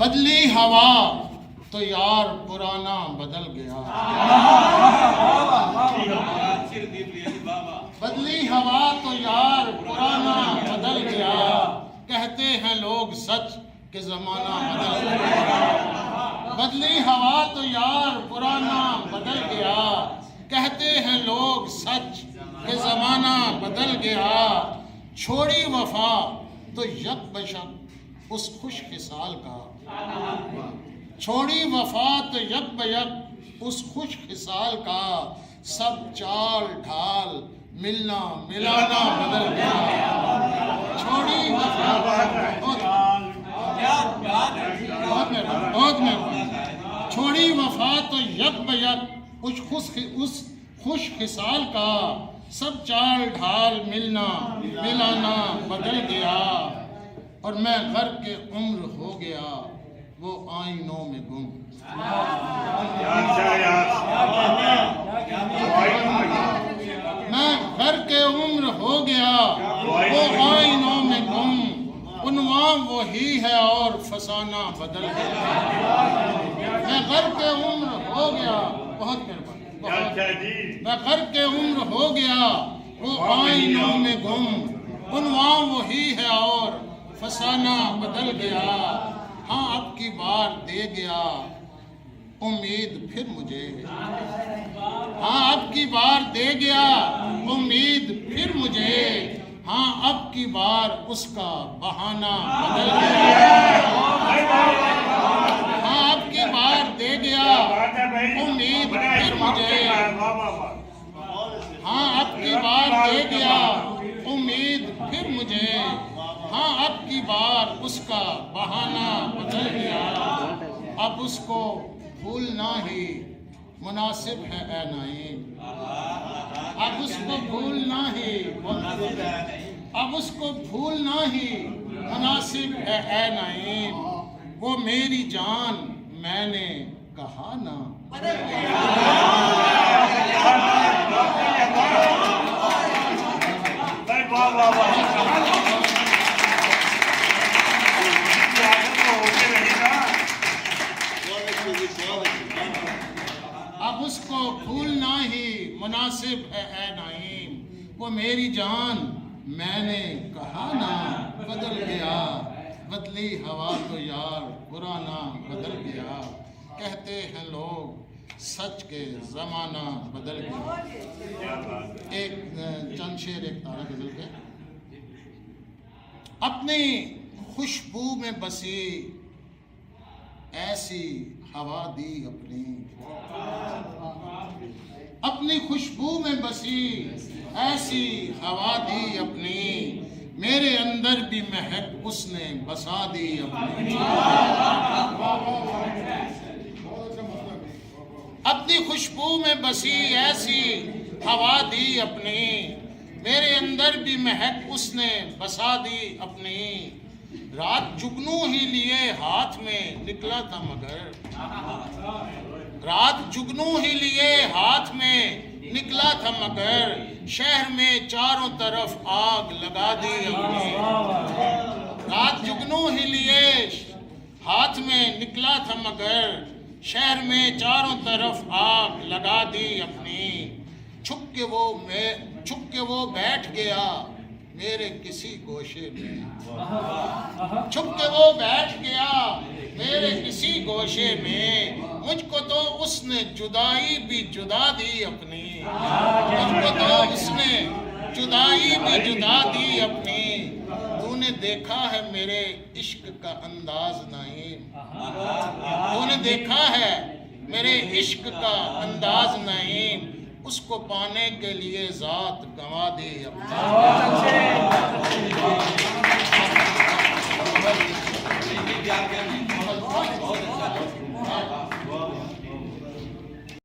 بدلی ہوا تو یار پرانا بدل گیا، بدلی ہوا تو یار پرانا بدل گیا، کہتے ہیں لوگ سچ کہ زمانہ بدل گیا، بدلی ہوا تو یار پرانا بدل گیا، کہتے ہیں لوگ سچ کہ زمانہ بدل گیا، چھوڑی وفا تو یک بشک اس خوش خصال کا، چھوڑی وفا تو یک بیک اس خوش خصال کا، سب چال ڈھال ملنا ملانا بدل گیا، چھوڑی وفا بہت مہربانی، چھوڑی وفا تو یک بیک اس خوش خصال کا، سب چال ڈھال ملنا ملانا بدل گیا، اور میں غرق کے عمر ہو گیا وہ آئینوں میں گم، میں غرق کے عمر ہو گیا وہ آئینوں میں گم، عنوان وہی ہے اور فسانہ بدل گیا، میں غرق کے عمر ہو گیا، بہت مہربانی، میں غرق کے عمر ہو گیا وہ آئینوں میں گم، عنوان وہی ہے اور فسانہ بدل گیا، ہاں اب کی بار دے گیا امید پھر مجھے، ہاں اب کی بار دے گیا امید پھر مجھے، ہاں اب کی بار اس کا بہانہ بدل گیا، ہاں اب کی بار دے گیا امید پھر مجھے، ہاں اب کی بار دے گیا امید پھر مجھے، ہاں اب کی بار اس کا بہانہ بدل گیا، اب اس کو بھولنا ہی مناسب ہے اے نعیم، اب اس کو بھولنا ہی اب اس کو بھولنا ہی مناسب ہے اے نعیم، وہ میری جان میں نے کہا نہ اب اس کو بھولنا ہی مناسب ہے اے نعیم، وہ میری جان میں نے کہا نہ بدل گیا، بدلی ہوا تو یار پرانا بدل گیا، کہتے ہیں لوگ سچ کے زمانہ بدل گیا۔ ایک چند شعر ایک تارہ غزل کے، اپنی خوشبو میں بسی ایسی ہوا دی اپنی، اپنی خوشبو میں بسی ایسی ہوا دی اپنی، میرے اندر بھی مہک اس نے بسا دی اپنی، اپنی خوشبو میں بسی ایسی ہوا دی اپنی، میرے اندر بھی مہک اس نے بسا دی اپنی، رات جگنو ہی لیے ہاتھ میں نکلا تھا مگر، رات جگنو ہی لیے ہاتھ میں نکلا تھا مگر، شہر میں چاروں طرف آگ لگا دی اپنی، رات جگنو ہی لیے ہاتھ میں نکلا تھا مگر، شہر میں چاروں طرف آگ لگا دی اپنی، چھپ کے وہ بیٹھ گیا میرے کسی گوشے میں، چھپ کے وہ بیٹھ گیا میرے کسی گوشے میں، مجھ کو تو اس نے جدائی بھی جدا دی اپنی، مجھ کو تو اس نے جدائی بھی جدا دی اپنی، تو نے دیکھا ہے میرے عشق کا انداز نعیم، تو نے دیکھا ہے میرے عشق کا انداز نعیم، اس کو پانے کے لیے ذات گنوا دی اپنی۔